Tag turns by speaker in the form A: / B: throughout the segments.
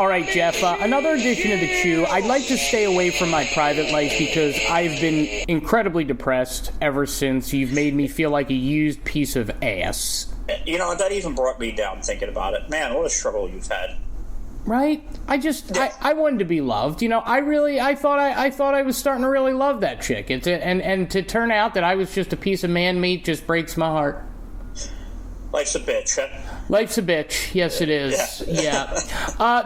A: All right, Jeff, another edition of the CHOO. I'd like to stay away from my private life because I've been incredibly depressed ever since you've made me feel like a used piece of ass.
B: You know, that even brought me down thinking about it. Man, what a struggle you've had.
A: Right? I wanted to be loved. You know, I thought I was starting to really love that chick. And to turn out that I was just a piece of man meat just breaks my heart.
B: Life's a bitch, huh?
A: Life's a bitch. Yes, it is. Yeah.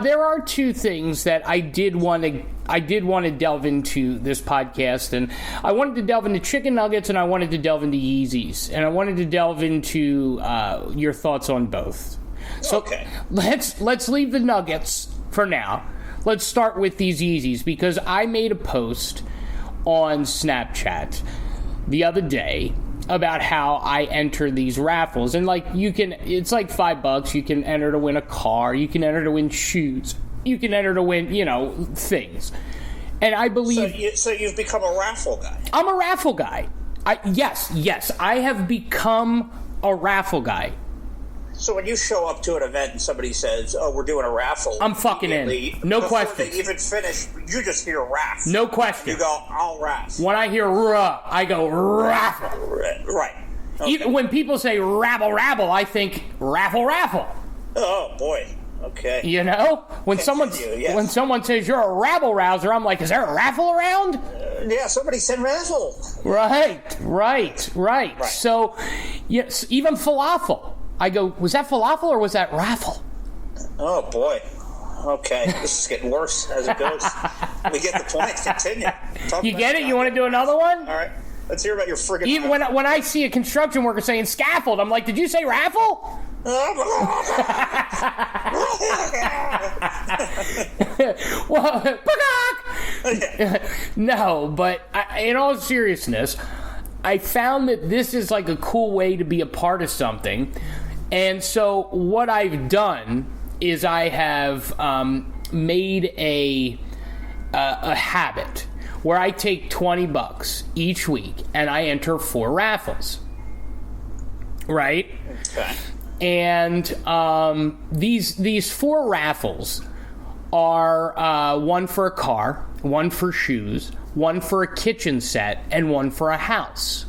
A: There are two things that I did want to delve into this podcast, and I wanted to delve into chicken nuggets, and I wanted to delve into Yeezys, and I wanted to delve into your thoughts on both. So
B: okay.
A: Let's leave the nuggets for now. Let's start with these Yeezys because I made a post on Snapchat the other day about how I enter these raffles, and it's like $5. You can enter to win a car, you can enter to win shoes, you can enter to win, things. And I believe
B: so you've become a raffle guy.
A: I'm a raffle guy. Yes, I have become a raffle guy.
B: So when you show up to an event and somebody says, "Oh, we're doing a raffle,"
A: I'm fucking in. No question.
B: Before they even finish, you just hear raff.
A: No question.
B: You go, "I'll raff."
A: When I hear "ruh," I go raffle.
B: Right. Okay.
A: Even when people say rabble, I think raffle.
B: Oh boy. Okay.
A: You know, when someone says you're a rabble rouser, I'm like, is there a raffle around?
B: Yeah, somebody said raffle.
A: Right. So, yes, even falafel. I go, was that falafel or was that raffle?
B: Oh, boy. Okay, this is getting worse as it goes. We get the point. Continue.
A: You get it? You want to do another one?
B: All right. Let's hear about your friggin'
A: Even when I see a construction worker saying scaffold, I'm like, did you say raffle? Well, no, but in all seriousness, I found that this is like a cool way to be a part of something. And so what I've done is I have made a habit where I take $20 each week and I enter 4 raffles. Right?
B: Okay.
A: And these 4 raffles are one for a car, one for shoes, one for a kitchen set, and one for a house.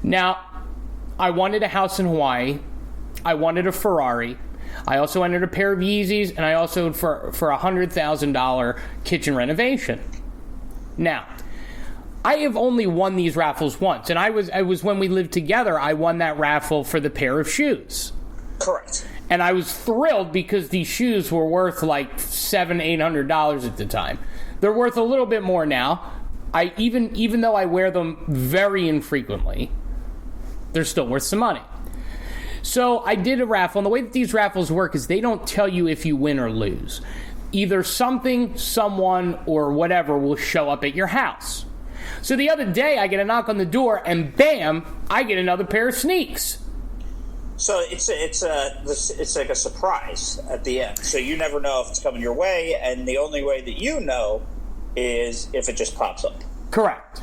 A: Now, I wanted a house in Hawaii. I wanted a Ferrari. I also entered a pair of Yeezys, and I also for a $100,000 kitchen renovation. Now, I have only won these raffles once, and I was when we lived together, I won that raffle for the pair of shoes.
B: Correct.
A: And I was thrilled because these shoes were worth like $700-800 at the time. They're worth a little bit more now. Even though I wear them very infrequently, they're still worth some money. So I did a raffle, and the way that these raffles work is they don't tell you if you win or lose. Either something, someone, or whatever will show up at your house. So the other day, I get a knock on the door, and bam, I get another pair of sneaks.
B: So it's like a surprise at the end. So you never know if it's coming your way, and the only way that you know is if it just pops up.
A: Correct.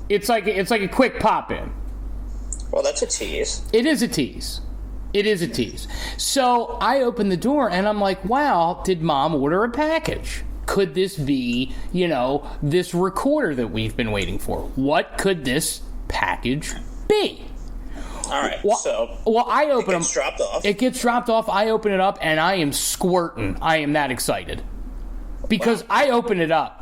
A: It's like a quick pop in.
B: Well, that's a tease.
A: It is a tease. So I open the door and I'm like, wow, did Mom order a package? Could this be, this recorder that we've been waiting for? What could this package be?
B: All right,
A: I open
B: it gets dropped off.
A: It gets dropped off. I open it up and I am squirting. I am that excited. Because I open it up.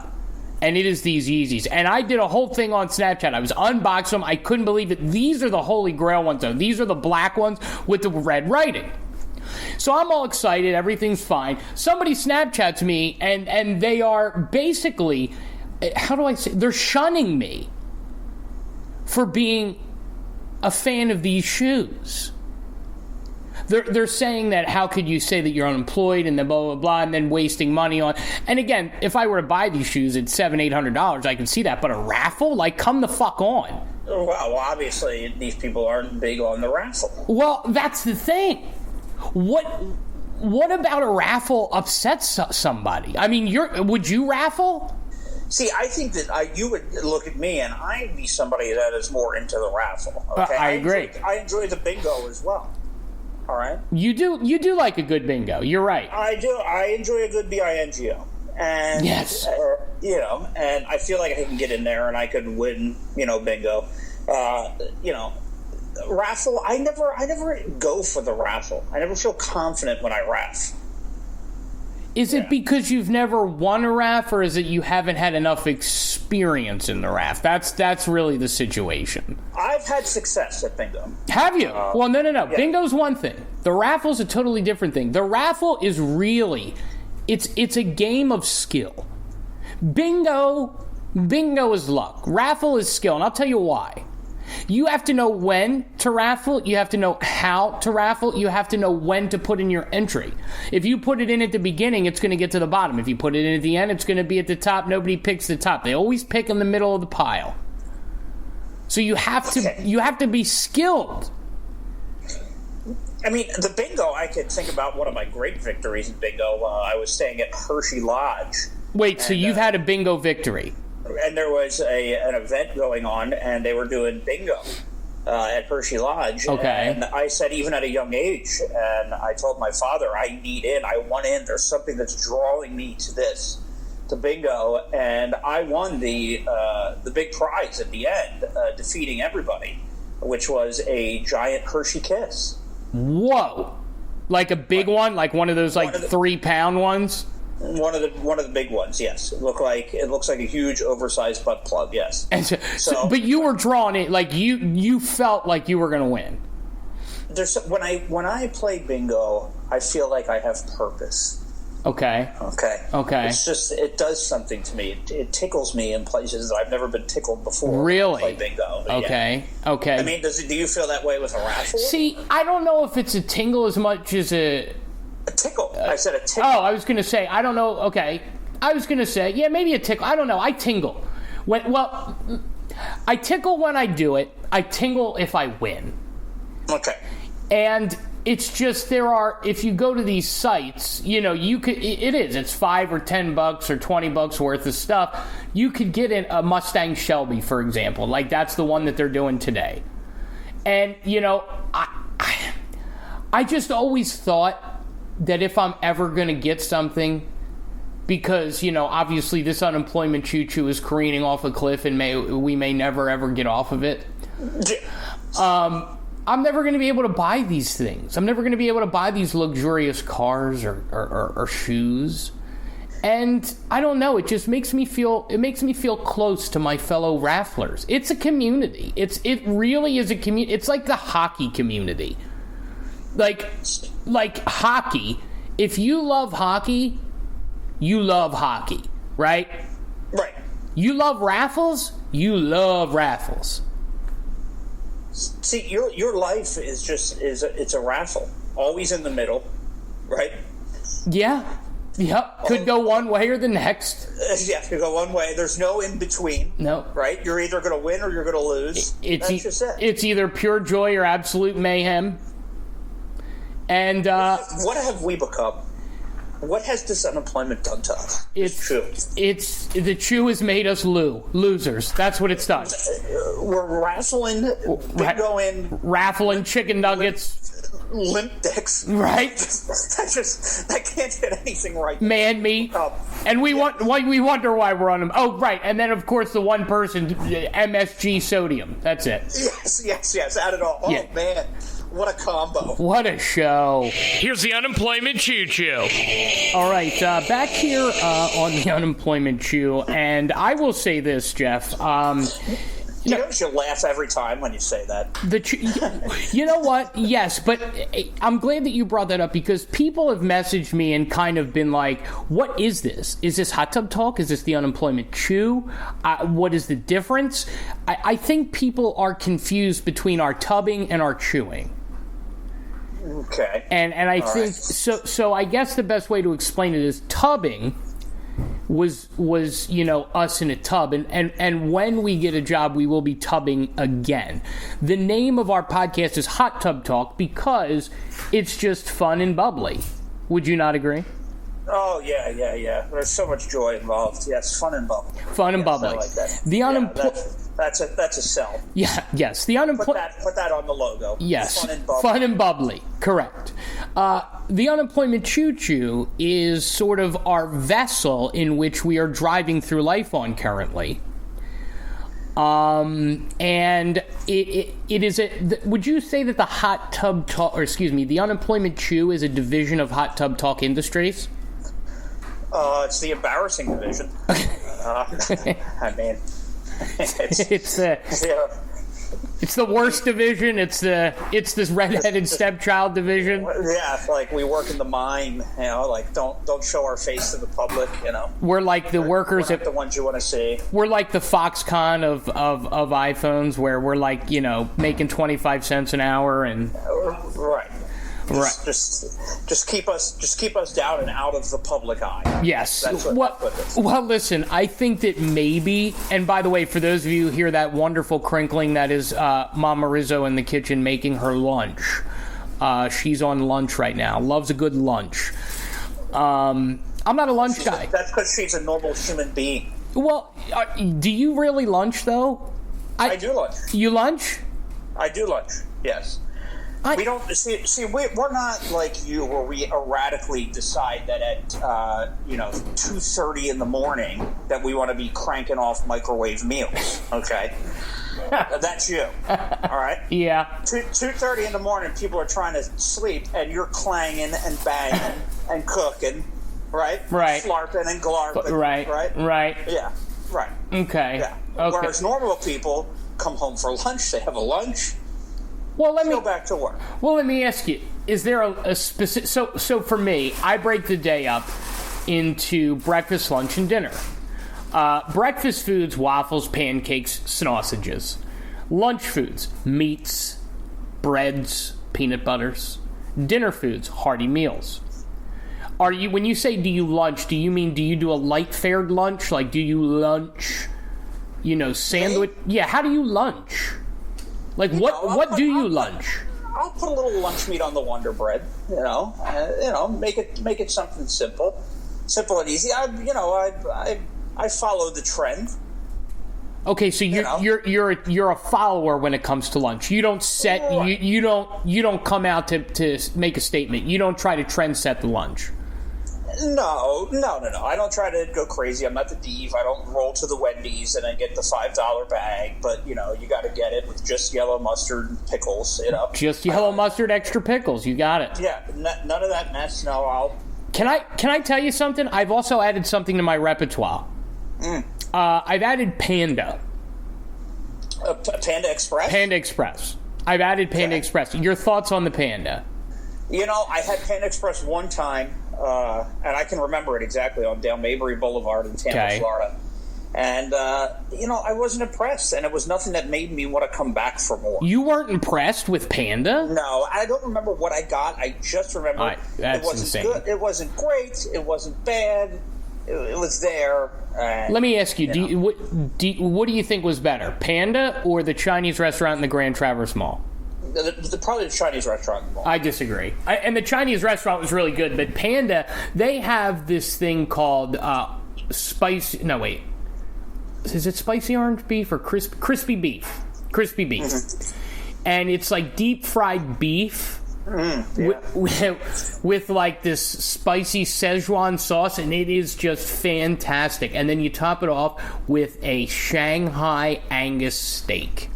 A: And it is these Yeezys. And I did a whole thing on Snapchat. I was unboxing them. I couldn't believe it. These are the holy grail ones, though. These are the black ones with the red writing. So I'm all excited. Everything's fine. Somebody Snapchats me, and they are basically, how do I say, they're shunning me for being a fan of these shoes. They're saying that how could you say that you're unemployed and then blah, blah, blah, and then wasting money on... And again, if I were to buy these shoes at $700-800, I can see that. But a raffle? Like, come the fuck on.
B: Well, obviously, these people aren't big on the raffle.
A: Well, that's the thing. What about a raffle upsets somebody? I mean, would you raffle?
B: See, I think that you would look at me and I'd be somebody that is more into the raffle. Okay?
A: I agree.
B: I enjoy the bingo as well. All right.
A: You do like a good bingo. You're right.
B: I do. I enjoy a good bingo. And,
A: yes.
B: And I feel like I can get in there and I could win, bingo. Raffle, I never go for the raffle. I never feel confident when I raff.
A: Is it because you've never won a raff, or is it you haven't had enough experience in the raff? That's really the situation.
B: I've had success at bingo.
A: Have you? Well, no. Yeah. Bingo's one thing. The raffle's a totally different thing. The raffle is really, it's a game of skill. Bingo is luck. Raffle is skill, and I'll tell you why. You have to know when to raffle. You have to know how to raffle. You have to know when to put in your entry. If you put it in at the beginning, it's going to get to the bottom. If you put it in at the end, it's going to be at the top. Nobody picks the top. They always pick in the middle of the pile. So you have to be skilled.
B: I mean, the bingo, I could think about one of my great victories in bingo. I was staying at Hershey Lodge.
A: Wait, so you've had a bingo victory?
B: And there was an event going on, and they were doing bingo at Hershey Lodge.
A: Okay.
B: And I said, even at a young age, and I told my father, I need in. I want in. There's something that's drawing me to bingo. And I won the big prize at the end, defeating everybody, which was a giant Hershey Kiss.
A: Whoa! Like a big one, like one of those 3-pound ones.
B: One of the big ones, yes. It looks like a huge oversized butt plug, yes.
A: And so but you were drawn in, like you felt like you were going to win.
B: When I play bingo, I feel like I have purpose.
A: Okay.
B: It's just, it does something to me. It tickles me in places that I've never been tickled before.
A: Really?
B: When I play bingo.
A: Okay.
B: Yeah.
A: Okay.
B: I mean, do you feel that way with a raffle?
A: See, I don't know if it's a tingle as much as a
B: tickle. I said a tickle.
A: Oh, I was going to say, I don't know. Okay. I was going to say, yeah, maybe a tickle. I don't know. I tingle. I tickle when I do it. I tingle if I win.
B: Okay.
A: And it's just if you go to these sites, you could, it's $5 or $10 or $20 worth of stuff. You could get in a Mustang Shelby, for example. Like that's the one that they're doing today. And, I just always thought that if I'm ever going to get something, because, obviously this unemployment choo-choo is careening off a cliff and we may never ever get off of it. I'm never going to be able to buy these things. I'm never going to be able to buy these luxurious cars or shoes. And I don't know, it just makes me feel close to my fellow rafflers. It's a community. It really is a community. It's like the hockey community. Like hockey, if you love hockey, you love hockey, right?
B: Right.
A: You love raffles, you love raffles.
B: See, your life it's a raffle. Always in the middle, right?
A: Yeah. Yep. Could go one way or the next.
B: Yeah, could go one way. There's no in between.
A: No.
B: Right? You're either going to win or you're going to lose. That's just it.
A: It's either pure joy or absolute mayhem. And
B: what have we become? What has this unemployment done to us?
A: The CHOO has made us losers. That's what it's done.
B: We're raffling,
A: raffling chicken nuggets,
B: limp dicks.
A: Right.
B: I can't get anything right.
A: Man meat. And we wonder why we're on them. Oh, right. And then of course the one person, MSG sodium. That's it.
B: Yes. Add it all. Oh yeah. Man. What a combo.
A: What a show.
C: Here's the Unemployment Choo-Choo.
A: All right, back here on the Unemployment Choo, and I will say this, Jeff.
B: You laugh every time when you say that.
A: You know what? Yes, but I'm glad that you brought that up because people have messaged me and kind of been like, what is this? Is this Hot Tub Talk? Is this the Unemployment Chew? What is the difference? I think people are confused between our tubbing and our chewing.
B: Okay.
A: And I think so I guess the best way to explain it is tubbing was us in a tub, and when we get a job we will be tubbing again. The name of our podcast is Hot Tub Talk because it's just fun and bubbly. Would you not agree?
B: Oh yeah. There's so much joy involved. Yes, fun and bubbly.
A: Fun and bubbly.
B: I like that. That's a sell.
A: Yeah, yes. The unemployment.
B: Put that on the logo.
A: Yes,
B: Fun and bubbly.
A: Fun and bubbly. Correct. The unemployment choo-choo is sort of our vessel in which we are driving through life on currently. And it is would you say that the hot tub talk, or excuse me, the unemployment chew is a division of Hot Tub Talk Industries?
B: It's the embarrassing division. I mean,
A: it's the worst division. It's this redheaded stepchild division.
B: Yeah, like we work in the mine. Like don't show our face to the public.
A: We're like the workers.
B: We're not the ones you want to see.
A: We're like the Foxconn of iPhones, where we're like making 25 cents an hour and
B: right.
A: Right.
B: Just keep us down and out of the public eye.
A: Yes.
B: That's what
A: well, listen, I think that maybe, and by the way, for those of you who hear that wonderful crinkling, that is Mama Rizzo in the kitchen making her lunch. She's on lunch right now. Loves a good lunch. I'm not a lunch guy.
B: That's because she's a normal human being.
A: Well, do you really lunch, though?
B: I do lunch.
A: You lunch?
B: I do lunch, yes. We don't see. We're not like you, where we erratically decide that at 2:30 in the morning that we want to be cranking off microwave meals. Okay, that's you. All right.
A: Yeah.
B: 2:30 in the morning, people are trying to sleep, and you're clanging and banging and cooking, right?
A: Right.
B: Slarping and glarping.
A: Right.
B: Right.
A: Right.
B: Yeah. Right.
A: Okay.
B: Yeah.
A: Okay.
B: Whereas normal people come home for lunch, they have a lunch.
A: Well, let me
B: go back to work.
A: Well, let me ask you: is there a specific? So for me, I break the day up into breakfast, lunch, and dinner. Breakfast foods: waffles, pancakes, sausages. Lunch foods: meats, breads, peanut butters. Dinner foods: hearty meals. When you say do you lunch? Do you mean do you do a light fared lunch? Like do you lunch? Sandwich. Yeah. How do you lunch? Like what do you lunch?
B: I'll put a little lunch meat on the Wonder Bread. Make it something simple and easy. I follow the trend.
A: Okay, so you're a follower when it comes to lunch. You don't set you don't come out to make a statement. You don't try to trend set the lunch.
B: No. I don't try to go crazy. I'm not the diva. I don't roll to the Wendy's and then get the $5 bag. But, you got to get it with just yellow mustard and pickles,
A: Just yellow mustard, extra pickles. You got it.
B: Yeah, none of that mess. No,
A: Can I tell you something? I've also added something to my repertoire. I've added Panda.
B: Panda Express?
A: Panda Express. I've added Panda Express. Your thoughts on the Panda?
B: I had Panda Express one time. And I can remember it exactly on Dale Mabry Boulevard in Tampa, Florida. And, I wasn't impressed, and it was nothing that made me want to come back for more.
A: You weren't impressed with Panda?
B: No, I don't remember what I got. I just remember it wasn't insane. Good. It wasn't great. It wasn't bad. It was there.
A: Let me ask you, what do you think was better, Panda or the Chinese restaurant in the Grand Traverse Mall?
B: Probably the Chinese restaurant.
A: I disagree. And the Chinese restaurant was really good, but Panda, they have this thing called spicy. No, wait. Is it spicy orange beef or crispy beef? Crispy beef. Mm-hmm. And it's like deep fried beef with like this spicy Szechuan sauce, and it is just fantastic. And then you top it off with a Shanghai Angus steak.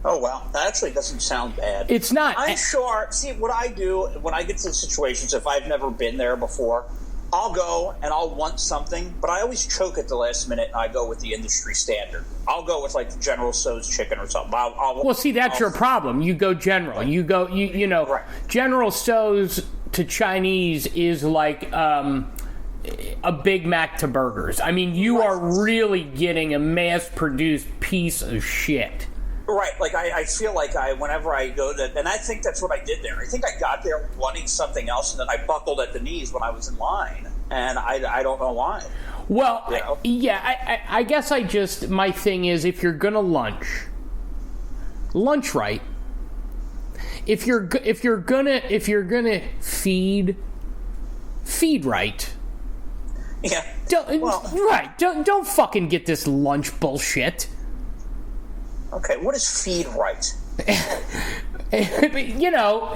B: Oh, wow. That actually doesn't sound bad.
A: It's not.
B: I'm sure. See, what I do when I get to situations, if I've never been there before, I'll go and I'll want something, but I always choke at the last minute and I go with the industry standard. I'll go with like the General Tso's chicken or something.
A: Well, see, that's your problem. You go general. Right. You go, right. General Tso's to Chinese is like a Big Mac to burgers. I mean, you are really getting a mass-produced piece of shit.
B: Right, like I feel like whenever I go to, and I think that's what I did there. I think I got there wanting something else, and then I buckled at the knees when I was in line, and I don't know why.
A: Well, I guess my thing is, if you're gonna lunch right. If you're gonna feed right.
B: Yeah.
A: Don't fucking get this lunch bullshit.
B: Okay, what is feed right?
A: You know,